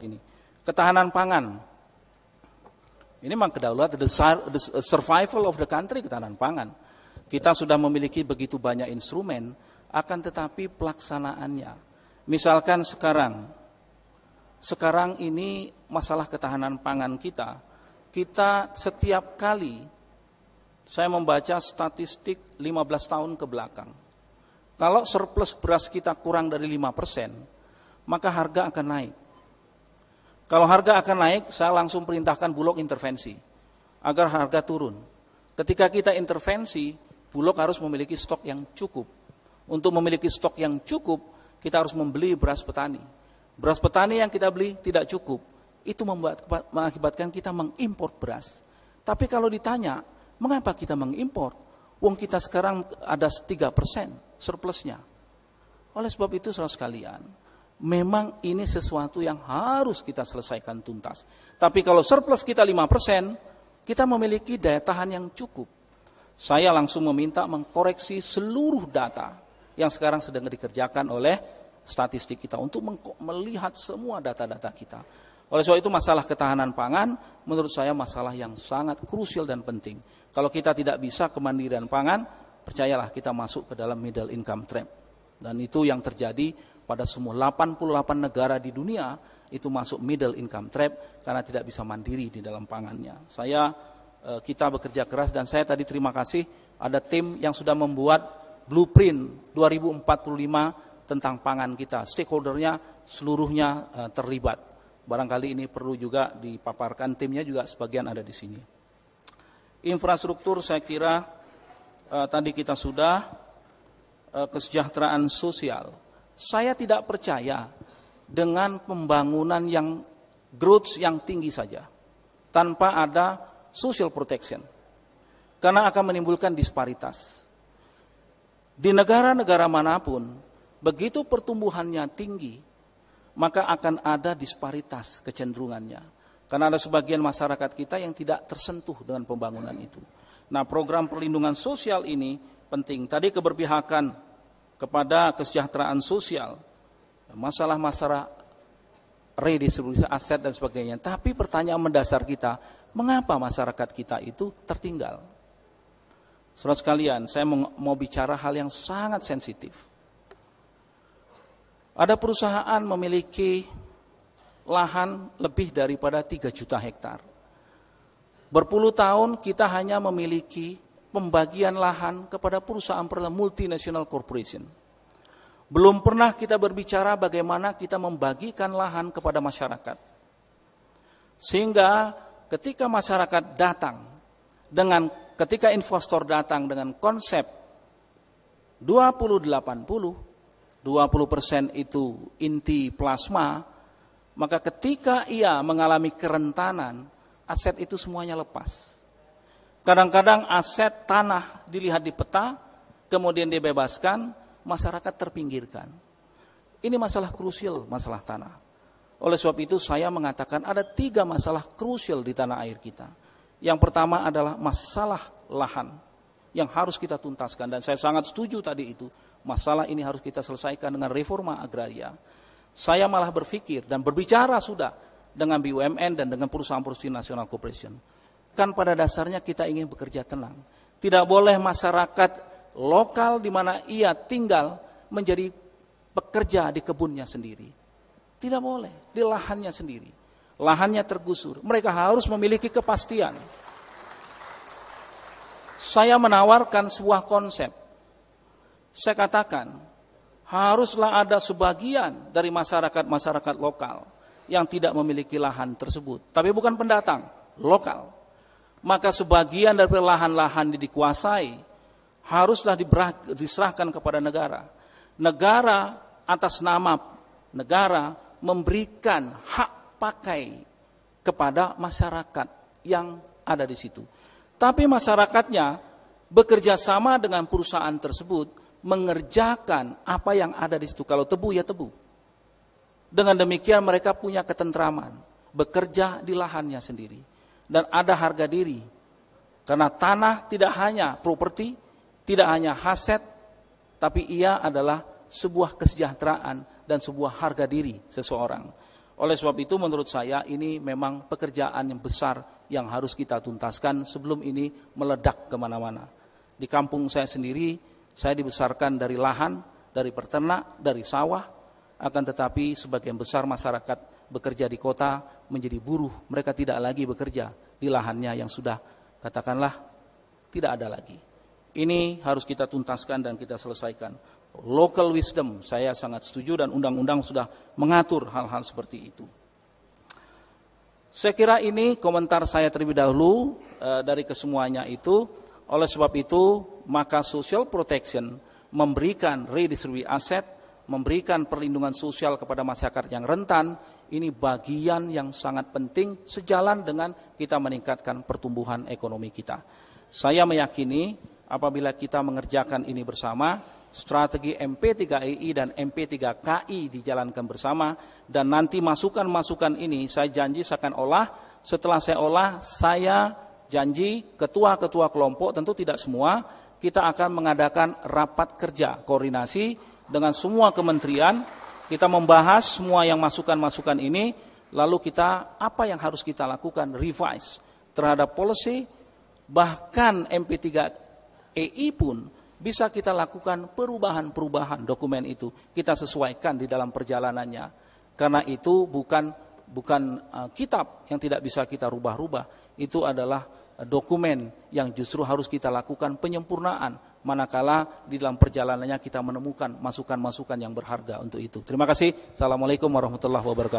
ini. Ketahanan pangan. Ini memang kedaulatan, the survival of the country, ketahanan pangan. Kita sudah memiliki begitu banyak instrumen, akan tetapi pelaksanaannya. Misalkan sekarang ini masalah ketahanan pangan kita setiap kali, saya membaca statistik 15 tahun ke belakang, kalau surplus beras kita kurang dari 5%, maka harga akan naik. Kalau harga akan naik, saya langsung perintahkan Bulog intervensi agar harga turun. Ketika kita intervensi, Bulog harus memiliki stok yang cukup. Untuk memiliki stok yang cukup, kita harus membeli beras petani. Beras petani yang kita beli tidak cukup. Itu mengakibatkan kita mengimpor beras. Tapi kalau ditanya, mengapa kita mengimpor? Wong kita sekarang ada 3% surplusnya. Oleh sebab itu, saudara sekalian, memang ini sesuatu yang harus kita selesaikan tuntas. Tapi kalau surplus kita 5%, kita memiliki daya tahan yang cukup. Saya langsung meminta mengkoreksi seluruh data yang sekarang sedang dikerjakan oleh statistik kita untuk melihat semua data-data kita. Oleh sebab itu masalah ketahanan pangan menurut saya masalah yang sangat krusial dan penting. Kalau kita tidak bisa kemandirian pangan, percayalah kita masuk ke dalam middle income trap. Dan itu yang terjadi pada semua 88 negara di dunia itu masuk middle income trap karena tidak bisa mandiri di dalam pangannya. Kita bekerja keras dan saya tadi terima kasih ada tim yang sudah membuat blueprint 2045 tentang pangan kita. Stakeholdernya seluruhnya terlibat. Barangkali ini perlu juga dipaparkan, timnya juga sebagian ada di sini. Infrastruktur saya kira tadi kita sudah kesejahteraan sosial. Saya tidak percaya dengan pembangunan yang growth yang tinggi saja tanpa ada social protection. Karena akan menimbulkan disparitas. Di negara-negara manapun, begitu pertumbuhannya tinggi, maka akan ada disparitas kecenderungannya. Karena ada sebagian masyarakat kita yang tidak tersentuh dengan pembangunan itu. Nah, program perlindungan sosial ini penting. Tadi keberpihakan kepada kesejahteraan sosial, masalah-masalah redistribusi aset dan sebagainya. Tapi pertanyaan mendasar kita, mengapa masyarakat kita itu tertinggal? Saudara sekalian, saya mau bicara hal yang sangat sensitif. Ada perusahaan memiliki lahan lebih daripada 3 juta hektar. Berpuluh tahun kita hanya memiliki pembagian lahan kepada perusahaan multinational corporation. Belum pernah kita berbicara bagaimana kita membagikan lahan kepada masyarakat. Sehingga ketika masyarakat datang ketika investor datang dengan konsep 20-80, 20% itu inti plasma, maka ketika ia mengalami kerentanan, aset itu semuanya lepas. Kadang-kadang aset tanah dilihat di peta, kemudian dibebaskan, masyarakat terpinggirkan. Ini masalah krusial, masalah tanah. Oleh sebab itu saya mengatakan ada 3 masalah krusial di tanah air kita. Yang pertama adalah masalah lahan yang harus kita tuntaskan. Dan saya sangat setuju tadi itu, masalah ini harus kita selesaikan dengan reforma agraria. Saya malah berpikir dan berbicara sudah dengan BUMN dan dengan perusahaan-perusahaan nasional corporation. Kan pada dasarnya kita ingin bekerja tenang. Tidak boleh masyarakat lokal di mana ia tinggal menjadi pekerja di kebunnya sendiri. Tidak boleh, di lahannya sendiri. Lahannya tergusur. Mereka harus memiliki kepastian. Saya menawarkan sebuah konsep. Saya katakan, haruslah ada sebagian dari masyarakat lokal yang tidak memiliki lahan tersebut. Tapi bukan pendatang, lokal. Maka sebagian dari lahan-lahan yang dikuasai haruslah diserahkan kepada negara. Negara atas nama negara memberikan hak pakai kepada masyarakat yang ada di situ. Tapi masyarakatnya bekerja sama dengan perusahaan tersebut mengerjakan apa yang ada di situ. Kalau tebu ya tebu. Dengan demikian mereka punya ketentraman, bekerja di lahannya sendiri. Dan ada harga diri. Karena tanah tidak hanya properti, tidak hanya aset, tapi ia adalah sebuah kesejahteraan dan sebuah harga diri seseorang. Oleh sebab itu menurut saya ini memang pekerjaan yang besar yang harus kita tuntaskan sebelum ini meledak kemana-mana. Di kampung saya sendiri, saya dibesarkan dari lahan, dari peternak, dari sawah, akan tetapi sebagian besar masyarakat bekerja di kota menjadi buruh. Mereka tidak lagi bekerja di lahannya yang sudah katakanlah tidak ada lagi. Ini harus kita tuntaskan dan kita selesaikan. Local wisdom, saya sangat setuju dan undang-undang sudah mengatur hal-hal seperti itu. Saya kira ini komentar saya terlebih dahulu dari kesemuanya itu. Oleh sebab itu, maka social protection memberikan redistribusi aset, memberikan perlindungan sosial kepada masyarakat yang rentan, ini bagian yang sangat penting sejalan dengan kita meningkatkan pertumbuhan ekonomi kita. Saya meyakini apabila kita mengerjakan ini bersama, strategi MP3EI dan MP3KI dijalankan bersama, dan nanti masukan-masukan ini saya janji saya akan olah. Setelah saya olah, saya janji ketua-ketua kelompok, tentu tidak semua, kita akan mengadakan rapat kerja koordinasi dengan semua kementerian. Kita membahas semua yang masukan-masukan ini, lalu kita apa yang harus kita lakukan, revise terhadap policy, bahkan MP3EI pun bisa kita lakukan perubahan-perubahan dokumen itu, kita sesuaikan di dalam perjalanannya. Karena itu bukan kitab yang tidak bisa kita rubah-rubah, itu adalah dokumen yang justru harus kita lakukan penyempurnaan manakala di dalam perjalanannya kita menemukan masukan-masukan yang berharga untuk itu. Terima kasih. Assalamualaikum warahmatullahi wabarakatuh.